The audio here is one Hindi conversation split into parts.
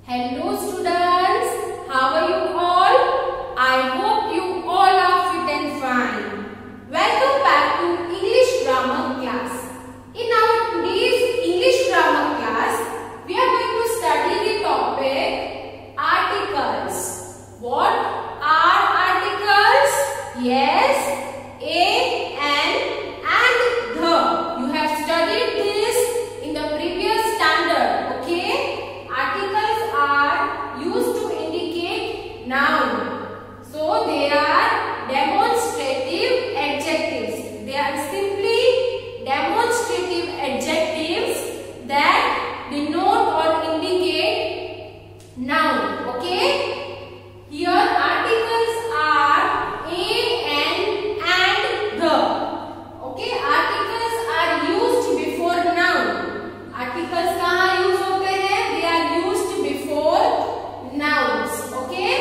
Hello students, how are you all? I hope you all are fit and fine. Welcome back to English grammar class. In our today's English grammar class, we are going to study the topic articles. What are articles? Yes, a, and the. You have studied this in the previous standard, okay? Articles are used to indicate noun. So they are demonstrative adjectives. They are simply demonstrative adjectives that denote or indicate noun, okay? Here articles are a, and the. Okay, articles are used before noun. Articles कहाँ use होते हैं? They are used before nouns. Okay?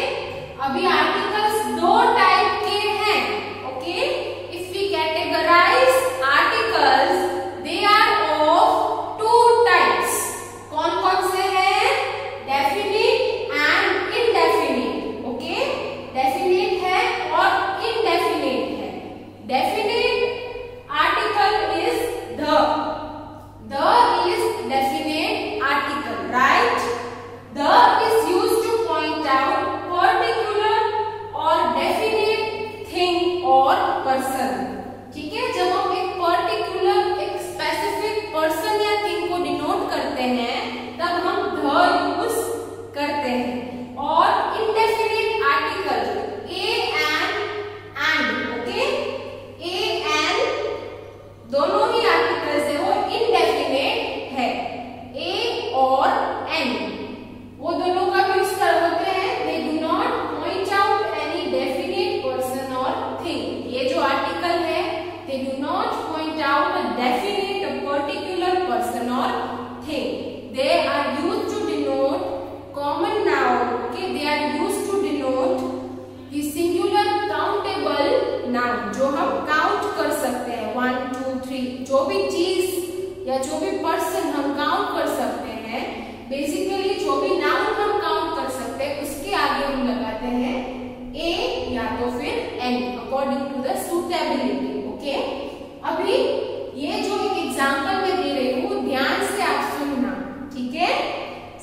अभी articles दो type के हैं. Okay? If we categorize articles, they are of two types. कौन कौन से हैं? Definite and indefinite. Okay? Definite है और indefinite है. Definite article is the. The is definite article, right? The is used to point out particular or definite thing or person. ठीक है, जब हम एक particular, एक specific person या thing को denote करते हैं, तब हम the use करते हैं. और indefinite article a and, okay? A and दोनों ही आर्टिकल्स है वो इनडेफिनेट है. ए और एन वो दोनों का यूज कर होते हैं. They do not point out any definite person और थिंग. ये जो आर्टिकल है they do not point out a definite a particular person और thing. They are used to denote common noun. Okay, they are used to denote the singular countable noun जो हम काउंट कर सकते हैं. 1 2 3 जो भी चीज या जो भी पर्सन हम काउंट कर सकते हैं, बेसिकली जो भी नाउन हम काउंट कर सकते हैं उसके आगे हम लगाते हैं ए या तो फिर an according to the suitability. Okay, अभी ये जो एक एग्जांपल मैं दे रही हूँ ध्यान से आप सुनना. ठीक है,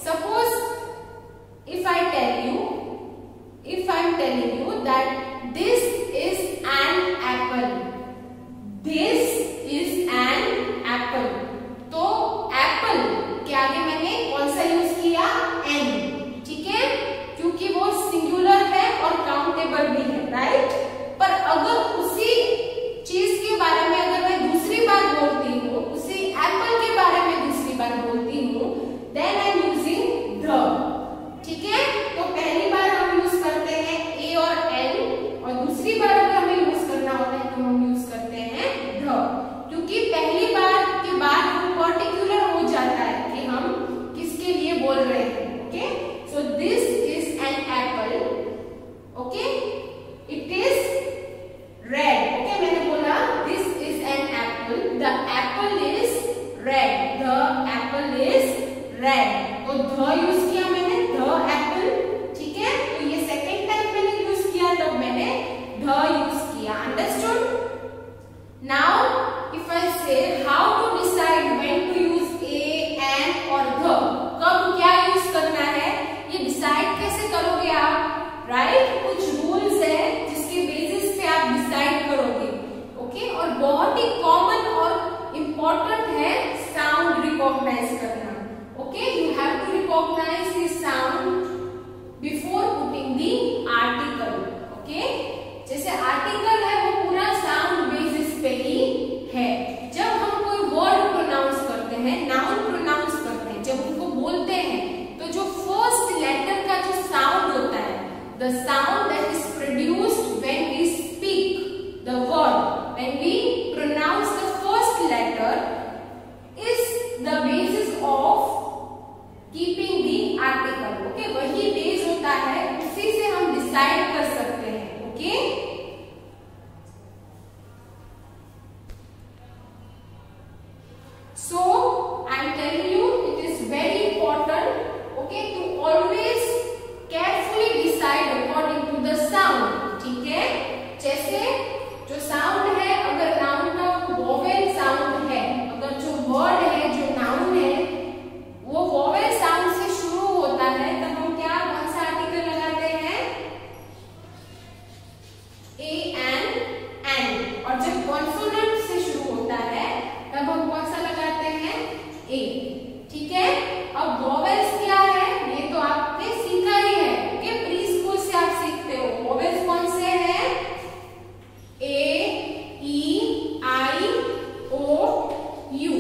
suppose if I am telling you that this is an apple. This is an apple. तो एप्पल के आगे मैंने कौन सा यूज किया? एन. ठीक है, क्योंकि वो सिंगुलर है और काउंटेबल भी है, राइट? पर अगर उसी चीज के बारे में अगर मैं दूसरी बार बोलती हूँ, उसी एप्पल के बारे में दूसरी बार बोलती हूँ, then I am using the. ठीक है, तो पहली बार हम यूज करते हैं ए और एन, और दूसरी बार अगर हमें यूज करना होता है तो हम यूज करते हैं द. क्योंकि पहली बार के बाद वो पर्टिकुलर हो जाता है कि हम किसके लिए बोल रहे हैं. Okay, so this is an apple. Okay, it is red. Okay, मैंने बोला this is an apple. The Apple is red. The Apple is red. तो द यूज किया मैंने, द एप्पल. ठीक है, तो ये सेकेंड टाइम मैंने यूज किया, तब मैंने द यूज किया. Understood? Now if I say how to decide when to use a, an और the, कब क्या यूज करना है, ये डिसाइड कैसे करोगे आप? राइट, कुछ रूल्स है जिसके बेसिस पे आप डिसाइड करोगे. ओके, और बहुत ही कॉमन और इम्पोर्टेंट है साउंड रिकॉग्नाइज करना. Okay, you have to recognise the sound before putting the article. Okay, जैसे आर्टिकल है वो पूरा साउंड बेसिस पे ही है. जब हम कोई वर्ड प्रोनाउंस करते हैं, नाउन प्रोनाउंस करते हैं, जब उनको बोलते हैं तो जो फर्स्ट लेटर का जो साउंड होता है, the sound that is produced when we speak the word, when we pronounce the first letter, is the basis ठीक है। अब वोवेल्स क्या है ये तो आपने सीखा ही है, ओके, प्री स्कूल से आप सीखते हो। वोवेल्स कौन से हैं? A, E, I, O, U.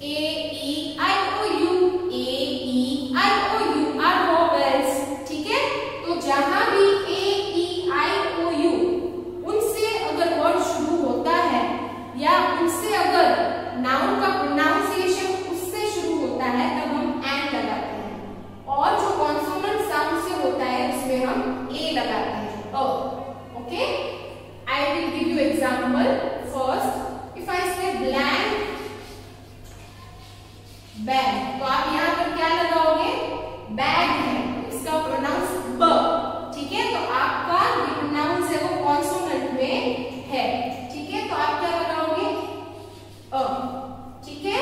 A, E, I, O, U. A, E, I, O, U are vowels, ठीक है। तो जहां भी ए, ई, आई, ओ, यू उनसे अगर वर्ड शुरू होता है या उनसे अगर नाउन का प्रोनाउंसिएशन उससे शुरू होता है तब हम एन लगाते हैं, और जो कॉन्सोनेंट साउंड से होता है उसमें हम ए लगाते हैं, a, okay. I will give you example. First, if I say blank bag, तो आप यहां पर क्या लगाओगे? बैग है, इसका प्रोनाउंस ब, ठीक है। तो आपका जो प्रोनाउंस है वो कॉन्सोनेंट में है, ठीक है। तो आप क्या लगाओगे? अ, ठीक है।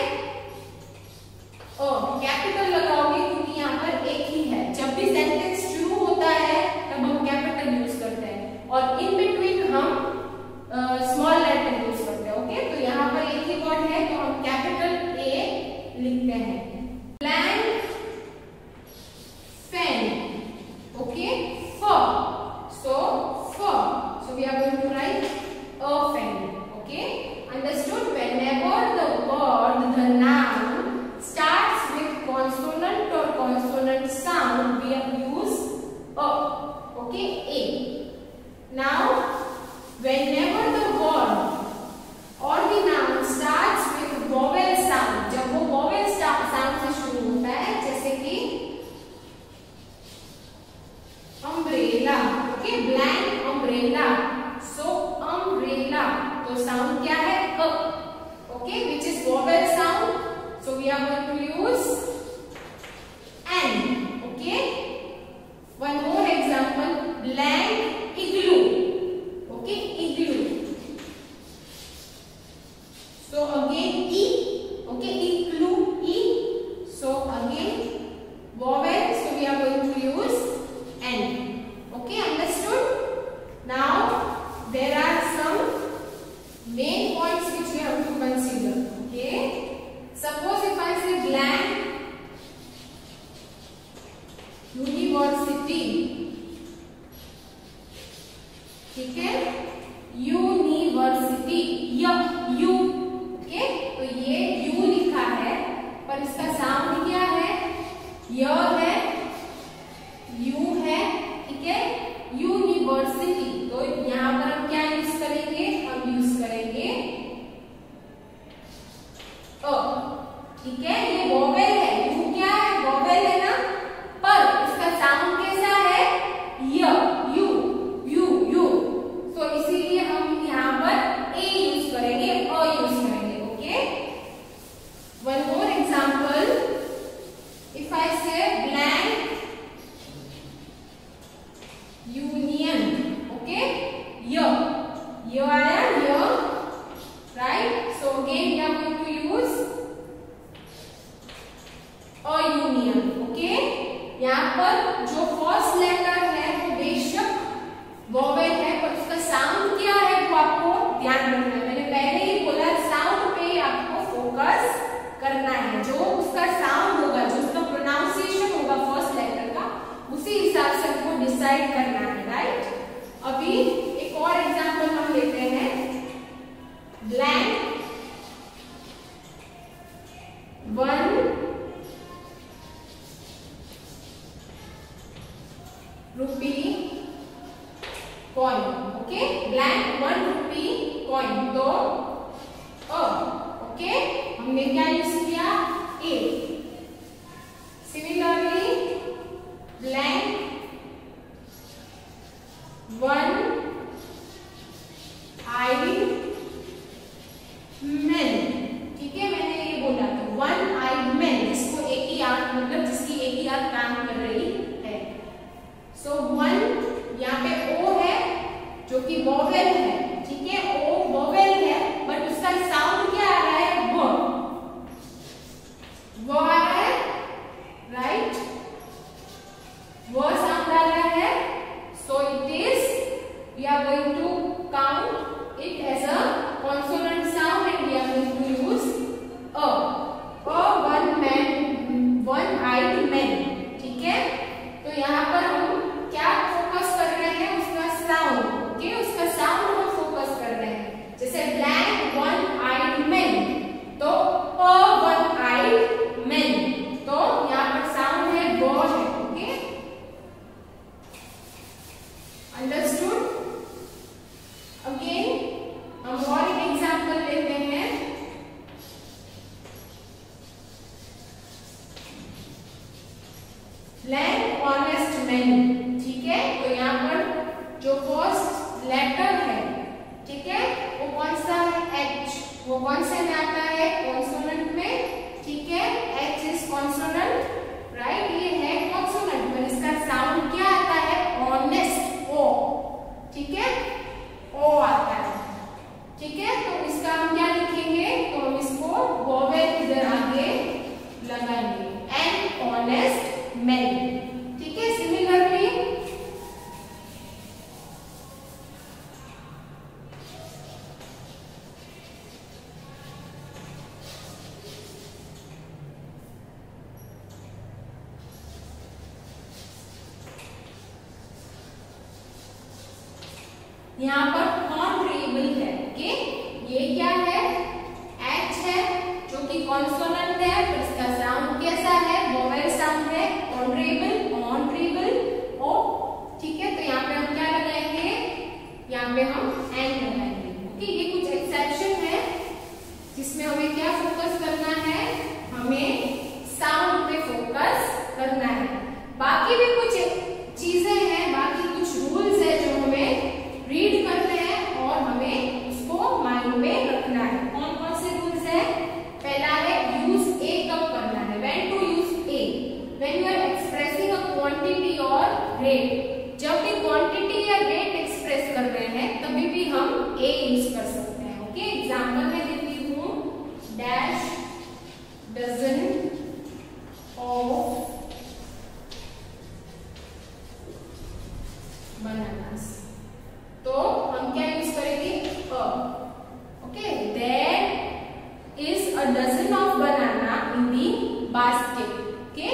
ओ कैपिटल लगाओगे क्योंकि यहाँ पर एक ही है। जब भी सेंटेंस शुरू होता है तब हम कैपिटल यूज करते हैं और इन बिटवीन हम स्मॉल लेटर यूज करते हैं, ओके। तो यहाँ पर एक ही वर्ड है तो हम कैपिटल ए लिखते हैं। ब्लैंक फैन, ओके, फ, so we are going to write a fan, okay, understood? Whenever the word, the noun starts with consonant or consonant sound, we have used a, okay, a. Now whenever the word or the noun starts with vowel sound, जब वो vowel sound से शुरू होता है, जैसे कि umbrella, okay, blank umbrella, so umbrella, तो sound क्या है? अ, okay, which is vowel sound, so we are going to use n, okay. One more example, blank igloo, okay, igloo, so again e, okay, igloo, e, so again vowel, so we are going to use n, okay, understood? Now there are some main points which we have to consider, okay. Suppose if I say blank university, ठीक है, यूनिवर्सिटी, यू, ओके, तो ये यू लिखा है पर इसका साउंड क्या है? य है, यू है, ठीक है, यूनिवर्सिटी। तो यहाँ पर हम क्या यूज करेंगे? हम यूज करेंगे अ, ठीक है। ये वोवेल है, यू क्या है? वोवेल है ना, पर इसका साउंड कैसा है? य, यू, यू, यू, तो इसीलिए हम यहाँ पर ए यूज करेंगे, अ यूज करेंगे, okay. One more example, if I say blank union, okay, य आया, य, right, so again we are going to use a union, okay. यहाँ पर जो फर्स्ट लेटर है वो बेशक वोवेल है पर उसका साउंड क्या है वो आपको ध्यान रखना है। मैंने पहले ही बोला साउंड पे आपको फोकस करना है, जो उसका साउंड होगा, जो उसका प्रोनाउंसिएशन होगा फर्स्ट लेटर का, उसी हिसाब से आपको डिसाइड करना है, राइट। अभी एक और एग्जांपल हम लेते हैं, blank 1 rupee coin, okay, blank 1 rupee coin, तो ओके, हमने क्या यूज किया? ए। सिमिलरली ब्लैंक 1 आई मैन, ठीक है, मैंने ये बोला तो 1 आई मैन, जिसको एक ही आंख, मतलब जिसकी एक ही आंख काम कर रही है। सो 1 यहाँ पे ओ है जो कि वोवेल है, ठीक है, ओ वोवेल है बट उसका साउंड क्या आ रहा है? वो आ रहा है, राइट, वो साउंड आ रहा है। So it is, we are going to count it as a consonant sound and we are going to use a 1 man blank honest man, ठीक है। तो यहाँ पर जो फर्स्ट लेटर है, ठीक है, वो कौन सा है, एच। वो कौन से में आता है, कॉन्सोनेंट में, ठीक है। एच इज कॉन्सोनेंट, राइट, ये है कॉन्सोनेंट में। इसका साउंड क्या आता है, ऑनेस्ट, ओ, ठीक है, ओ आता है, ठीक है। तो इसका हम क्या लिखेंगे, तो हम इसको वोवेल इधर आगे लगाएंगे, एन ऑनेस्ट मैन, ठीक है। सिमिलरली यहाँ पर ऑनरेबल है, ओके। ये क्या है, एच है जो कि कॉन्सोनेंट है, फिर इसका साउंड कैसा है, वोवेल साउंड है, ऑनरेबल, ऑनरेबल, ओ, ठीक है। तो यहाँ पे हम क्या लगाएंगे, यहाँ पे हम एन लगाएंगे, ओके। ये कुछ एक्सेप्शन है जिसमें हमें क्या फोकस करना है, हमें साउंड पे फोकस करना है। बाकी भी कुछ चीजें हैं, बाकी कुछ रूल्स है जो हमें रीड करते हैं और हमें उसको माइंड में रखना है। कौन कौन से रूल्स है, पहला है यूज ए कब करना है, when to use a, when you are expressing a quantity और रेट। जब भी क्वांटिटी या रेट एक्सप्रेस कर रहे हैं तभी भी हम ए यूज कर सकते हैं, ओके। एग्जांपल में देती हूँ, डैश डजन ऑफ बनानास, तो हम क्या यूज करेंगे, a, okay. There is a dozen of banana in the basket, okay.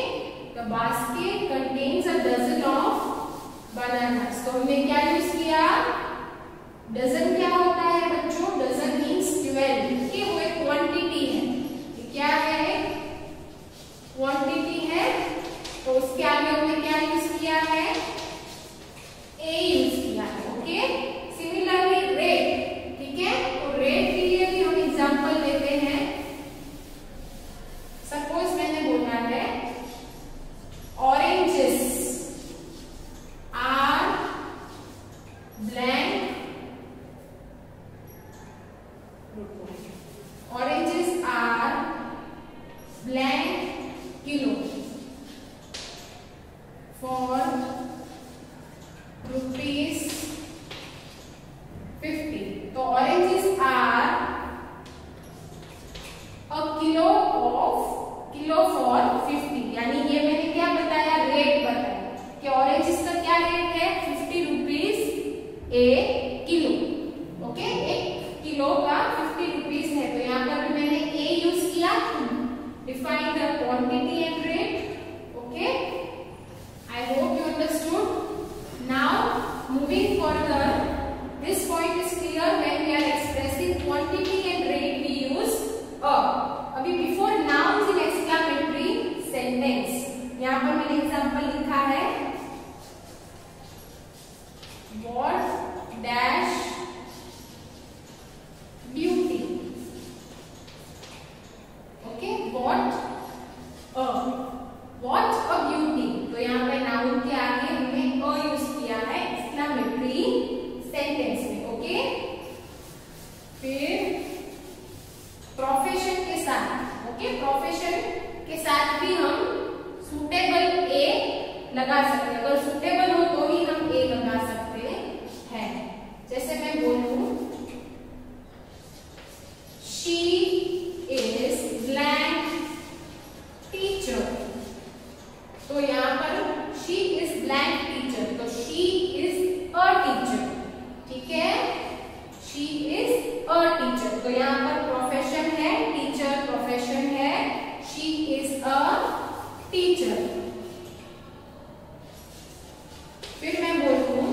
The basket contains a dozen of bananas. तो हमने क्या यूज किया, डजन क्या होता है बच्चों, डजन मीन्स 12, ओके। वो एक क्वांटिटी है, क्या है, क्वांटिटी है। तो उसके आगे हमने क्या यूज किया है, ए यूज किया है, ओके। सिमिलरली रेट, ठीक है। तो रेट के लिए भी हम एग्जांपल लेते हैं। सपोज मैंने बोला है oranges are blank, oranges are blank kilo for rupees 50। तो oranges are a kilo for 50, यानी ये मैंने क्या बताया, रेट बताया कि ऑरेंजेस का क्या रेट है, 50 रुपीज ए किलो, ओके। एक किलो का 50 रुपीज है। तो यहाँ पर भी मैंने ए यूज किया, define the quantity and rate, okay. I hope you understood. Now, moving further, this point is clear. When we are expressing quantity and rate, we use a. अभी before nouns in exclamatory sentence, यहाँ पर मैंने एग्जाम्पल लिखा है, what dash beauty, okay, what a beauty। तो यहाँ पे नाउन के आगे हमने अ यूज किया है एक्सक्लेमेटरी सेंटेंस में, ओके। फिर प्रोफेशन के साथ, ओके, प्रोफेशन के साथ भी हम सुटेबल ए लगा सकते हैं। अगर सुटेबल हो तो ही हम ए लगा सकते हैं। जैसे मैं बोलूं, शी इज ब्लैंक टीचर, तो यहाँ पर शी इज ब्लैंक टीचर, तो शी इज अ टीचर, ठीक है। शी इज अ टीचर, तो यहाँ पर प्रोफेशन है, टीचर प्रोफेशन है, शी इज अ टीचर। फिर मैं बोलूं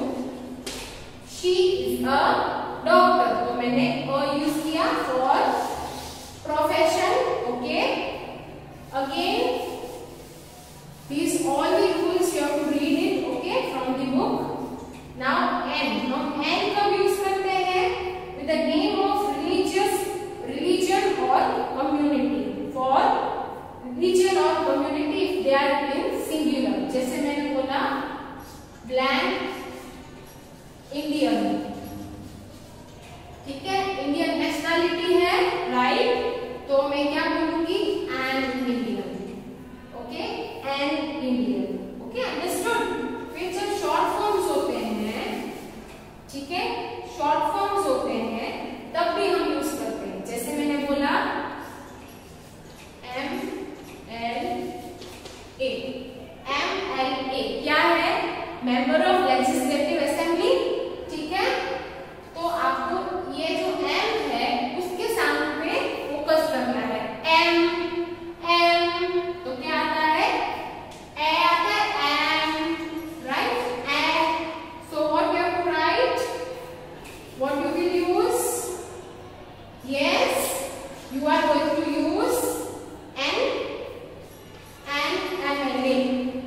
शी इज अ डॉक्टर, तो मैंने अ यूज किया for profession, okay. Again these all the rules you have to read it, okay, from the book. Now n, हम n कब यूज करते हैं, with the name of religion or community, for religion or community if they are in singular, जैसे मैंने बोला ब्लैंक इंडियन, ठीक है, इंडियन नेशनैलिटी है, राइट, तो मैं क्या बोलूंगी an Indian, okay, an Indian, okay, understood. फिर जब शॉर्ट फॉर्म्स होते हैं, ठीक है, शॉर्ट फॉर्म्स होते हैं तब भी हम यूज करते हैं, जैसे मैंने बोला MLA, MLA क्या है, मेंबर ऑफ लेजिस्लेटिव असेंबली, ठीक है, तो आपको ये जो M है उसके साउंड पे फोकस करना है, M तो क्या आता है, A आता है, M, right, A, so what you have to write, what you will use, yes, you are going to use MLA,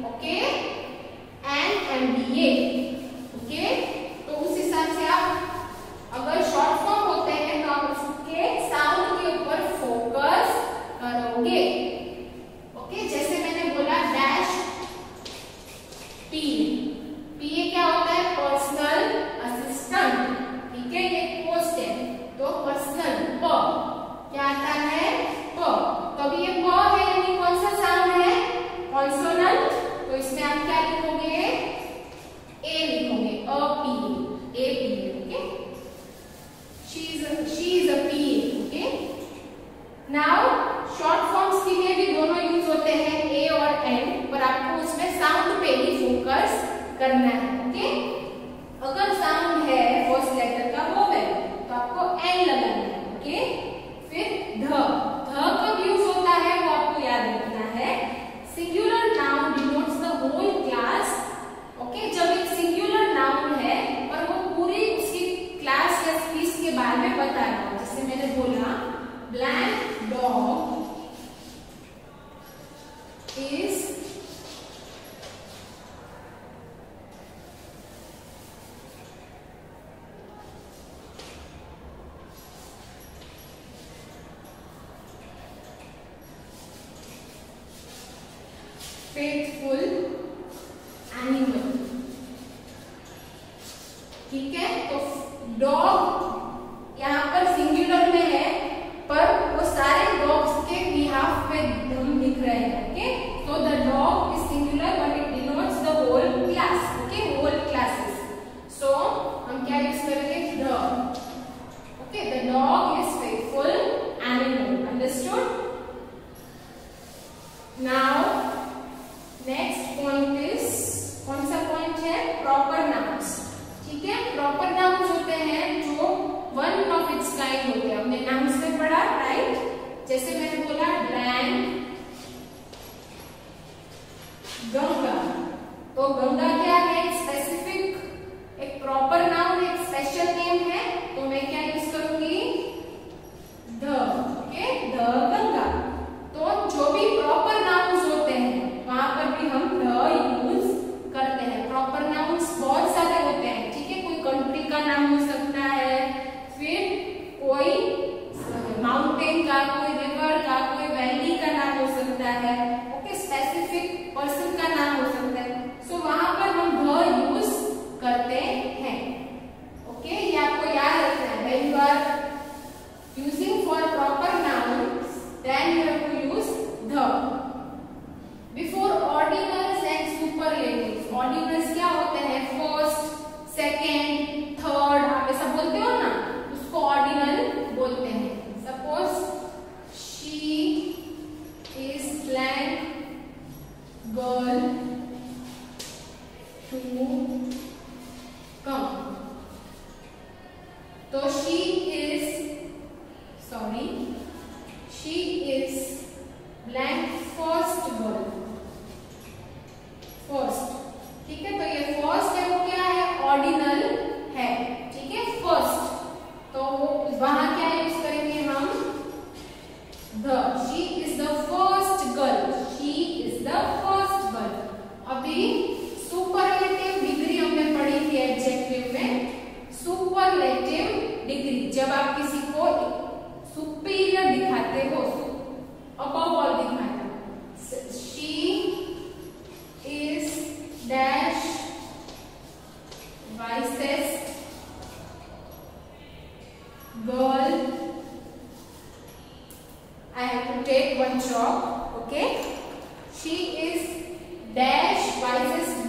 okay, MBA, okay, तो उस हिसाब से आप अगर शॉर्ट फॉर्म होते हैं तो आप उसके साउंड के ऊपर फोकस करोगे, ओके, जैसे मैंने बोला डैश PA क्या होता है, पर्सनल असिस्टेंट, ठीक है, ये पोस्ट है, तो पर्सनल प क्या आता है, प, तो अभी ये प है यानी कौन सा साउंड है, कॉन्सोनेंट, तो इसमें आप क्या लिखोगे, ए लिखोगे, okay, she is a PA, okay. Now short forms के लिए भी दोनों यूज होते हैं ए और एन, पर आपको उसमें साउंड पे ही फोकस करना है, ओके। अगर साउंड है फर्स्ट लेटर का वोवेल तो आपको एन लगाना है, ओके। फिर ध कब यूज होता है वो आपको याद रखना है, singular noun denotes the whole class, okay, जब एक सिंगुलर नाउन है और वो पूरी उसकी क्लास या स्पीच के बारे में बता रहा है, जैसे मैंने बोला black dog is faithful animal, ठीक है, तो डॉग यहाँ पर सिंगुलर में है पर वो सारे डॉग्स के बिहाफ में हम लिख रहे हैं, ओके, तो the dog is singular but it denotes the whole class, okay, whole classes, so हम क्या यूज करेंगे, the, okay, the dog is faithful animal, understood. Now next point is, कौन सा पॉइंट है, प्रॉपर नाउन्स, ठीक है, प्रॉपर नाउन्स होते हैं जो वन ऑफ इट्स काइंड होते हैं, हमने नाउन्स में पढ़ा, राइट, जैसे मैंने बोला ब्लैंक गंगा, तो गंगा क्या है, एक स्पेसिफिक, एक प्रॉपर नाउन, एक स्पेशल नेम है, तो मैं क्या यूज करूंगी, द, ओके, द गंगा, तो जो भी प्रॉपर नाउन्स होते हैं वहां पर भी हम द यूज करते हैं। प्रॉपर नाउन्स बहुत सारे होते हैं, ठीक है, कोई कंट्री का नाम हो सकता है, फिर कोई माउंटेन का, कोई रिवर का, कोई वैली का नाम हो सकता है, ओके, स्पेसिफिक पर्सन का नाम हो सकता है, सो वहां पर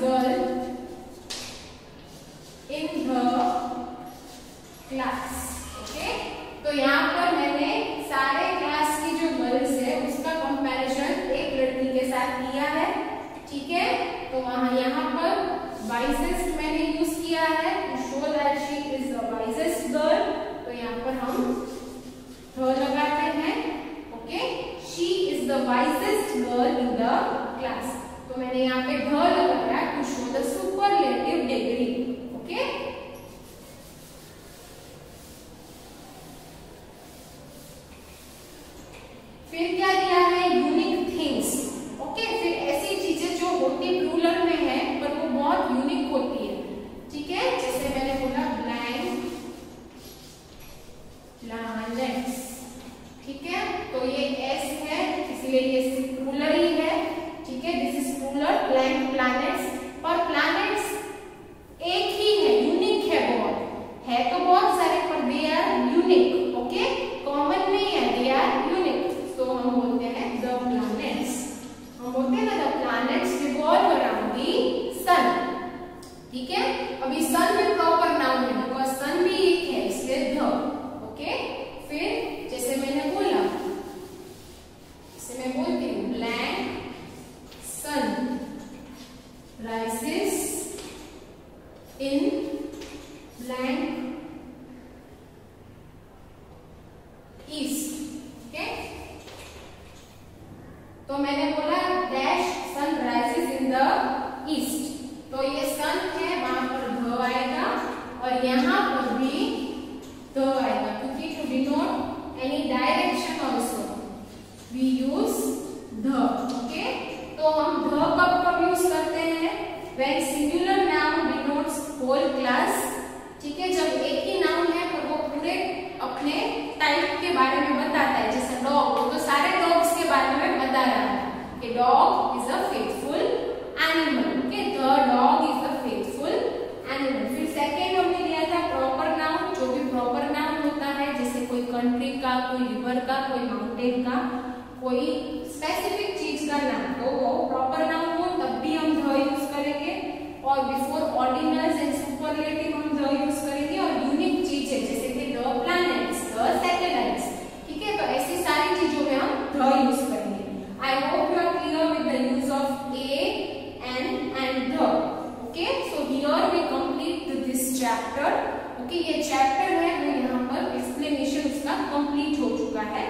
girl in the class. Okay, तो यहाँ पर मैंने सारे क्लास की जो गर्ल्स है उसका कंपैरिजन एक लड़की के साथ किया है, ठीक है। तो वहां यहाँ पर वाइसेस्ट मैंने यूज किया है to show that she is the wisest girl. तो यहाँ पर हम द लगाते हैं। Okay, she is the wisest girl in the class. तो मैंने यहाँ पे द लगाया to show the superlative degree. Okay, फिर क्या दिया है, यूनिक थिंग्स। ओके, फिर ऐसी चीजें जो होती प्लूरल में है पर वो बहुत यूनिक होती है, ठीक है। जैसे मैंने बोला ब्लैंक प्लैनेट्स, ठीक है। तो ये एस है इसलिए ये प्लूरल ही है, ठीक है। This is plural, blank planets. पर प्लैनेट्स एक ही है, यूनिक है, बहुत है तो बहुत सारे पर they are unique. Okay, common नहीं है, दे आर यूनिक। तो हम बोलते हैं द प्लैनेट्स। हम बोलते हैं ना the planets revolve around the sun, ठीक है। अभी सन में प्रॉपर नाउन है बिकॉज सन भी एक है इसलिए द। ओके, फिर जैसे मैंने बोला, जैसे मैं बोलती हूँ blank sun rises in blank east. Okay, तो मैंने बोला dash sun rises in the east. तो ये सन है, वहां पर द आएगा और यहाँ पर भी द आएगा क्योंकि to denote any direction also we use the. Okay, तो हम द कब कब यूज करते हैं, when singular noun denotes whole class, ठीक है। जब एक ही नाउन है पर वो पूरे अपने टाइप के बारे में बताता है, जैसे डॉग, तो सारे डॉग्स के बारे में बता रहा है कि dog is a faithful animal. Okay, the dog is a faithful animal. फिर सेकेंड हमने लिया था प्रॉपर नाउन। जो भी प्रॉपर नाउन होता है, जैसे कोई कंट्री का, कोई रिवर का, कोई माउंटेन का, कोई स्पेसिफिक चीज का नाम, तो वो प्रॉपर नाउन हो तब भी हम द यूज करेंगे। और बिफोर ऑर्डिनल्स एंड सुपरलेटिव हम द यूज करेंगे। और यूनिक चीज है जैसे कि द प्लैनेट्स, द सैटेलाइट्स, ठीक है। तो ऐसी सारी चीजों में हम द यूज करेंगे। I hope you are clear with the use of a, an and the. Okay, so here we complete this chapter. Okay, ये चैप्टर है वो यहाँ पर एक्सप्लेनेशन उसका कंप्लीट हो चुका है।